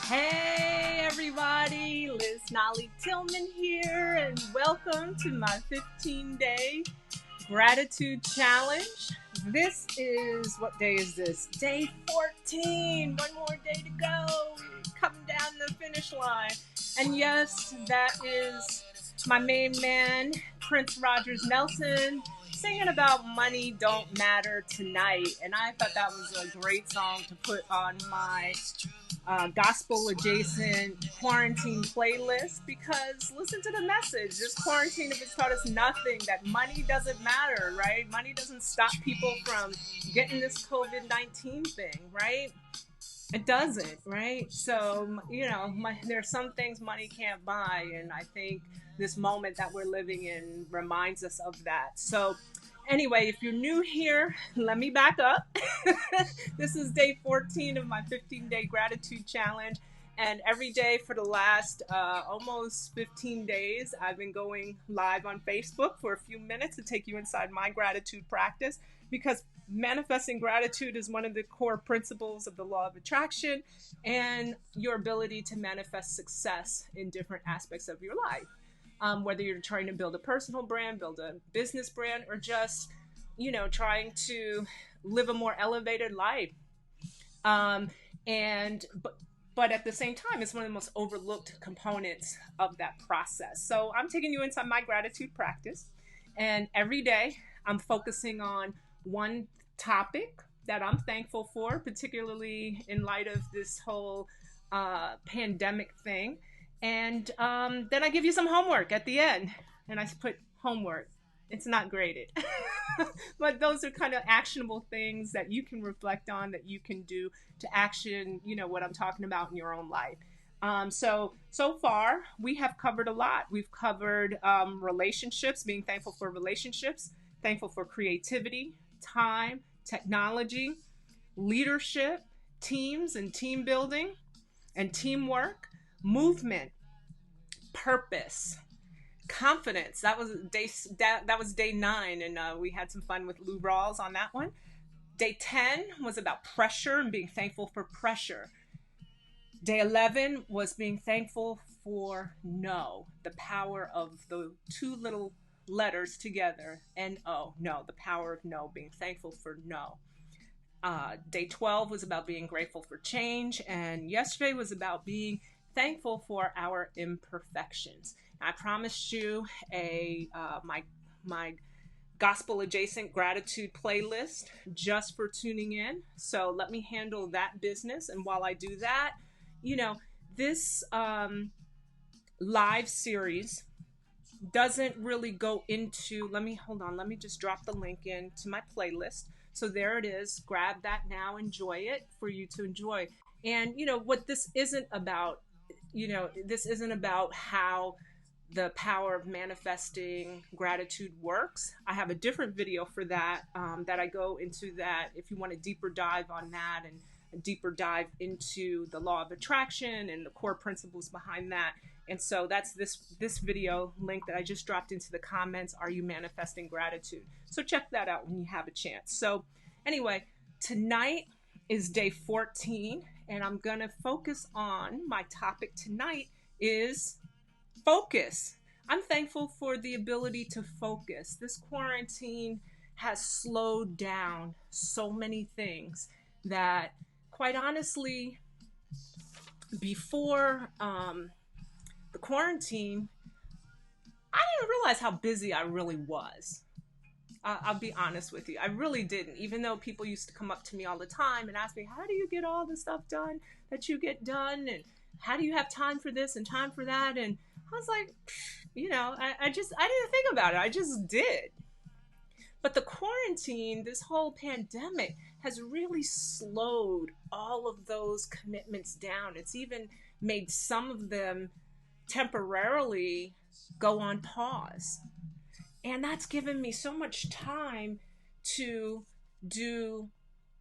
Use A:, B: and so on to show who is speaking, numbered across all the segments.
A: Hey everybody, Liz Nolley Tillman here, and welcome to my 15-day gratitude challenge. This is, what day is this? Day 14, one more day to go. We're coming down the finish line. And yes, that is my main man, Prince Rogers Nelson, singing about money don't matter tonight. And I thought that was a great song to put on my gospel adjacent quarantine playlist, because listen to the message. This quarantine has taught us nothing, that money doesn't matter, right? Money doesn't stop people from getting this COVID-19 thing, right? It doesn't, right? So, there's some things money can't buy, and I think this moment that we're living in reminds us of that. So anyway, if you're new here, let me back up. This is day 14 of my 15-day gratitude challenge. And every day for the last almost 15 days, I've been going live on Facebook for a few minutes to take you inside my gratitude practice, because manifesting gratitude is one of the core principles of the law of attraction and your ability to manifest success in different aspects of your life. Whether you're trying to build a personal brand, build a business brand, or just, trying to live a more elevated life. But at the same time, it's one of the most overlooked components of that process. So I'm taking you inside my gratitude practice. And every day I'm focusing on one topic that I'm thankful for, particularly in light of this whole pandemic thing. And then I give you some homework at the end, and I put homework. It's not graded, but those are kind of actionable things that you can reflect on, that you can do to action, what I'm talking about in your own life. So far we have covered a lot. We've covered relationships, being thankful for relationships, thankful for creativity, time, technology, leadership, teams and team building and teamwork, movement, purpose, confidence. That was day 9, and we had some fun with Lou Rawls on that one. Day 10 was about pressure and being thankful for pressure. Day 11 was being thankful for no, the power of the two little letters together, N-O, no, the power of no, being thankful for no. Day 12 was about being grateful for change, and yesterday was about being thankful for our imperfections. I promised you my gospel adjacent gratitude playlist just for tuning in. So let me handle that business. And while I do that, this live series doesn't really go into, let me just drop the link into my playlist. So there it is. Grab that now, enjoy it, for you to enjoy. And what this isn't about, this isn't about how the power of manifesting gratitude works. I have a different video for that, that I go into that if you want a deeper dive on that, and a deeper dive into the law of attraction and the core principles behind that. And so that's this video link that I just dropped into the comments. Are you manifesting gratitude? So check that out when you have a chance. So anyway, tonight is day 14, and I'm going to focus on, my topic tonight is focus. I'm thankful for the ability to focus. This quarantine has slowed down so many things that, quite honestly, before the quarantine, I didn't realize how busy I really was. I'll be honest with you. I really didn't. Even though people used to come up to me all the time and ask me, how do you get all the stuff done that you get done? And how do you have time for this and time for that? And I was like, I didn't think about it. I just did. But the quarantine, this whole pandemic, has really slowed all of those commitments down. It's even made some of them temporarily go on pause. And that's given me so much time to do,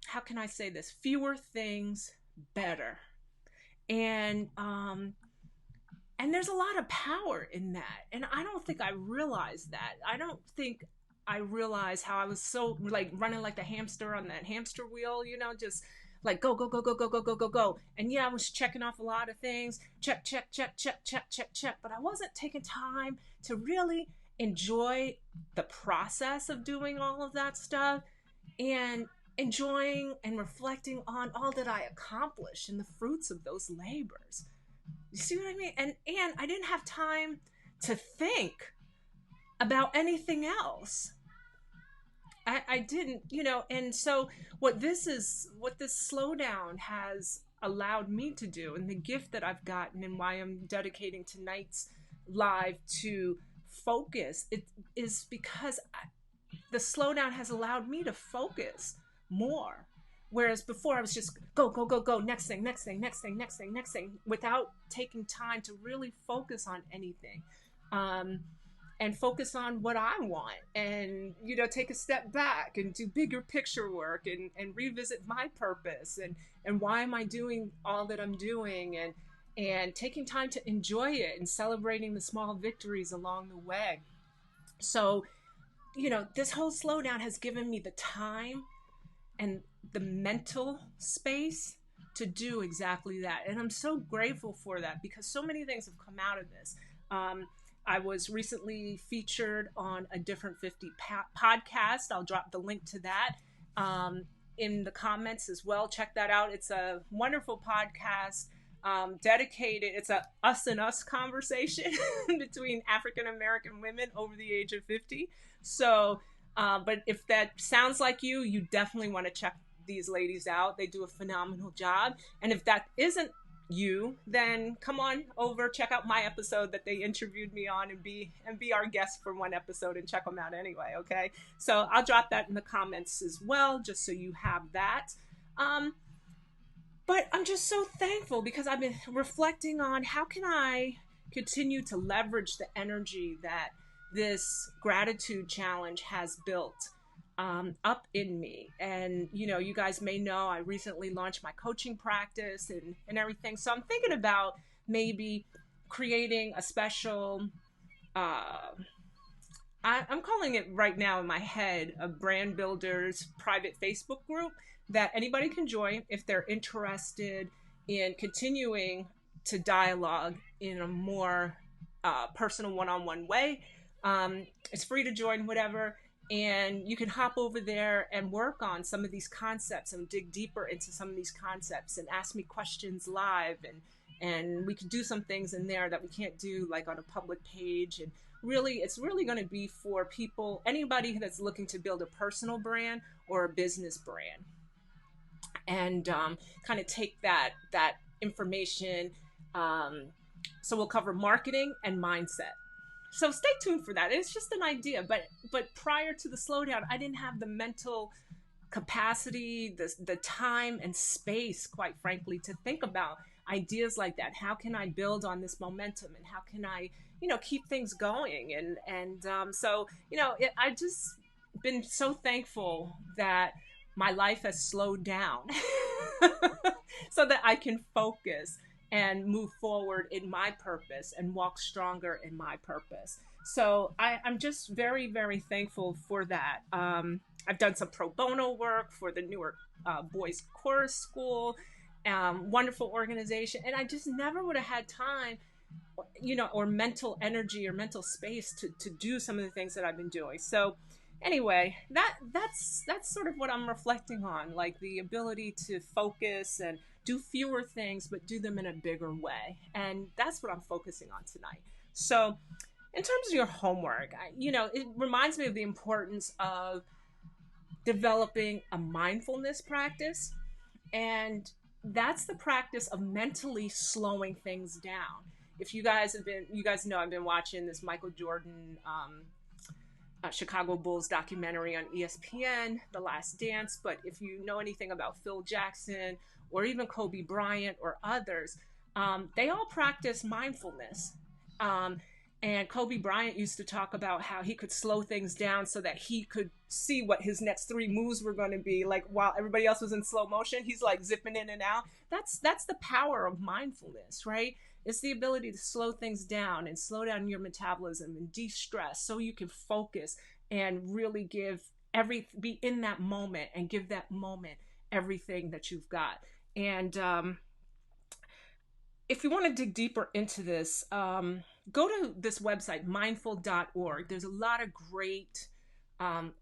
A: how can I say this, fewer things better. And there's a lot of power in that. And I don't think I realized that. I don't think I realized how I was so running like the hamster on that hamster wheel, just like go, go, go, go, go, go, go, go, go. And yeah, I was checking off a lot of things. Check, check, check, check, check, check, check. But I wasn't taking time to really enjoy the process of doing all of that stuff and enjoying and reflecting on all that I accomplished and the fruits of those labors. You see what I mean? And I didn't have time to think about anything else. I didn't, and so what this slowdown has allowed me to do, and the gift that I've gotten, and why I'm dedicating tonight's live to focus, it is because the slowdown has allowed me to focus more. Whereas before I was just go, go, go, go, next thing, next thing, next thing, next thing, next thing, without taking time to really focus on anything. And focus on what I want, and take a step back and do bigger picture work, and revisit my purpose, and why am I doing all that I'm doing, and taking time to enjoy it and celebrating the small victories along the way. So this whole slowdown has given me the time and the mental space to do exactly that, and I'm so grateful for that, because so many things have come out of this. I was recently featured on a Different 50 podcast. I'll drop the link to that in the comments as well. Check that out. It's a wonderful podcast dedicated. It's a us and us conversation between African American women over the age of 50. So, but if that sounds like you definitely want to check these ladies out. They do a phenomenal job. And if that isn't you, then come on over, check out my episode that they interviewed me on, and be our guest for one episode, and check them out anyway. Okay, so I'll drop that in the comments as well, just so you have that. But I'm just so thankful, because I've been reflecting on how can I continue to leverage the energy that this gratitude challenge has built up in me. And you guys may know I recently launched my coaching practice and everything, so I'm thinking about maybe creating a special I'm calling it right now in my head a brand builders private Facebook group that anybody can join if they're interested in continuing to dialogue in a more personal one-on-one way. It's free to join, whatever. And you can hop over there and work on some of these concepts and dig deeper into some of these concepts and ask me questions live. And we can do some things in there that we can't do like on a public page. And really, it's really going to be for people, anybody that's looking to build a personal brand or a business brand. And kind of take that information. So we'll cover marketing and mindset. So stay tuned for that. It's just an idea, but prior to the slowdown, I didn't have the mental capacity, the time and space, quite frankly, to think about ideas like that. How can I build on this momentum, and how can I, keep things going? And so, I just been so thankful that my life has slowed down so that I can focus and move forward in my purpose and walk stronger in my purpose. So I'm just very, very thankful for that. I've done some pro bono work for the Newark Boys Chorus School, wonderful organization. And I just never would have had time, or mental energy or mental space to do some of the things that I've been doing. So anyway, that's sort of what I'm reflecting on, like the ability to focus and do fewer things, but do them in a bigger way. And that's what I'm focusing on tonight. So in terms of your homework, it reminds me of the importance of developing a mindfulness practice. And that's the practice of mentally slowing things down. If you guys know I've been watching this Michael Jordan, Chicago Bulls documentary on ESPN, The Last Dance. But if you know anything about Phil Jackson or even Kobe Bryant or others, they all practice mindfulness. And Kobe Bryant used to talk about how he could slow things down so that he could see what his next 3 moves were going to be. Like while everybody else was in slow motion, he's like zipping in and out. That's the power of mindfulness, right? It's the ability to slow things down and slow down your metabolism and de-stress so you can focus and really be in that moment and give that moment everything that you've got. And if you want to dig deeper into this, go to this website, mindful.org. There's a lot of great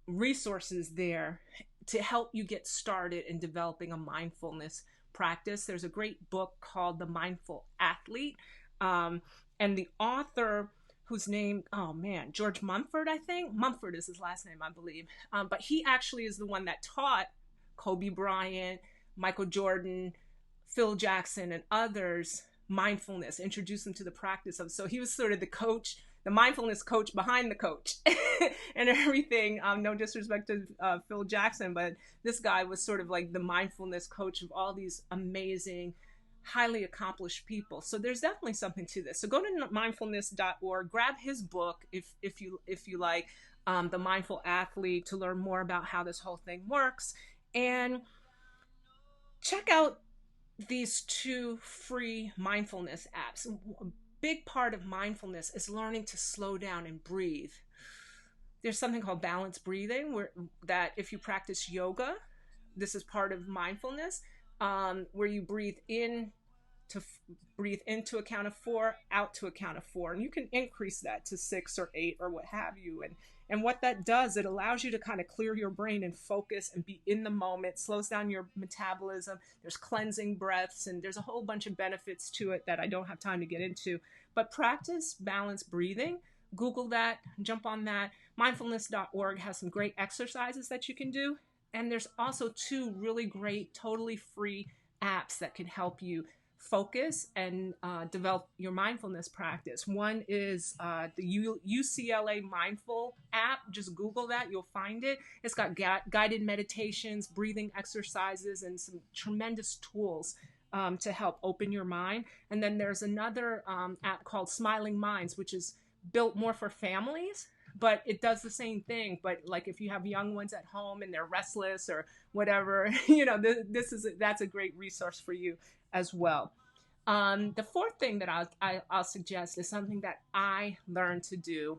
A: resources there to help you get started in developing a mindfulness practice. There's a great book called The Mindful Athlete. And the author, whose name, oh man, George Mumford, I think. Mumford is his last name, I believe. But he actually is the one that taught Kobe Bryant, Michael Jordan, Phil Jackson, and others mindfulness, introduced them to the practice of. So he was sort of the coach, the mindfulness coach behind the coach and everything. No disrespect to Phil Jackson, but this guy was sort of like the mindfulness coach of all these amazing, highly accomplished people. So there's definitely something to this. So go to mindfulness.org, grab his book if you like, The Mindful Athlete, to learn more about how this whole thing works, and check out these 2 free mindfulness apps. A big part of mindfulness is learning to slow down and breathe. There's something called balanced breathing, that if you practice yoga, this is part of mindfulness, where you breathe in to a count of 4, out to a count of 4, and you can increase that to 6 or 8 or what have you. And what that does, it allows you to kind of clear your brain and focus and be in the moment, slows down your metabolism. There's cleansing breaths, and there's a whole bunch of benefits to it that I don't have time to get into. But practice balanced breathing. Google that, jump on that. Mindfulness.org has some great exercises that you can do. And there's also 2 really great, totally free apps that can help you focus and develop your mindfulness practice. One is the UCLA Mindful app. Just Google that, you'll find it. It's got guided meditations, breathing exercises, and some tremendous tools to help open your mind. And then there's another app called Smiling Minds, which is built more for families, but it does the same thing. But like if you have young ones at home and they're restless or whatever, that's a great resource for you as well. The 4th thing that I'll suggest is something that I learned to do.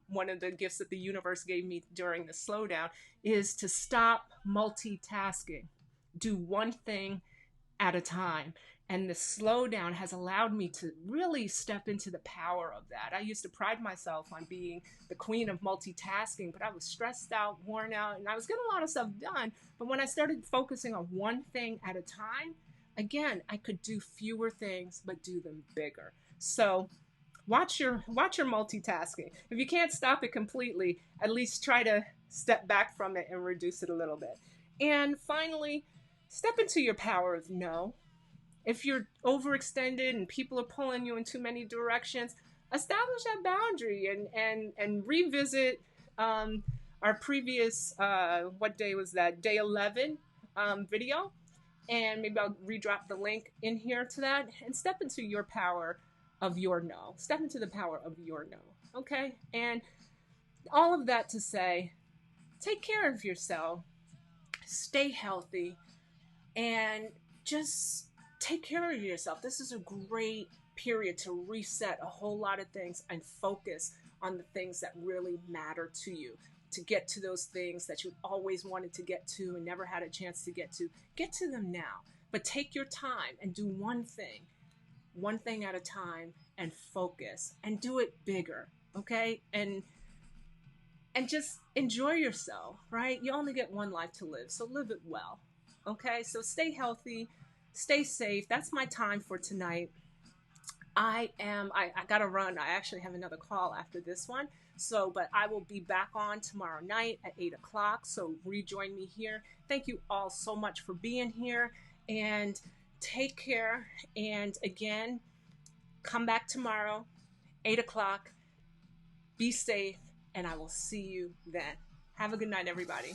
A: One of the gifts that the universe gave me during the slowdown is to stop multitasking. Do one thing at a time. And the slowdown has allowed me to really step into the power of that. I used to pride myself on being the queen of multitasking, but I was stressed out, worn out, and I was getting a lot of stuff done. But when I started focusing on one thing at a time, again, I could do fewer things, but do them bigger. So watch your multitasking. If you can't stop it completely, at least try to step back from it and reduce it a little bit. And finally, step into your power of no. If you're overextended and people are pulling you in too many directions, establish that boundary and revisit our previous, what day was that? Day 11 video. And maybe I'll redrop the link in here to that, and step into your power of your no. Step into the power of your no. Okay? And all of that to say, take care of yourself, stay healthy, and just take care of yourself. This is a great period to reset a whole lot of things and focus on the things that really matter to you. To get to those things that you always wanted to get to and never had a chance to get to them now. But take your time and do one thing at a time, and focus and do it bigger, okay? And just enjoy yourself, right? You only get one life to live, so live it well, okay? So stay healthy, stay safe. That's my time for tonight. I gotta run. I actually have another call after this one. But I will be back on tomorrow night at 8 o'clock. So rejoin me here. Thank you all so much for being here, and take care. And again, come back tomorrow, 8 o'clock. Be safe, and I will see you then. Have a good night, everybody.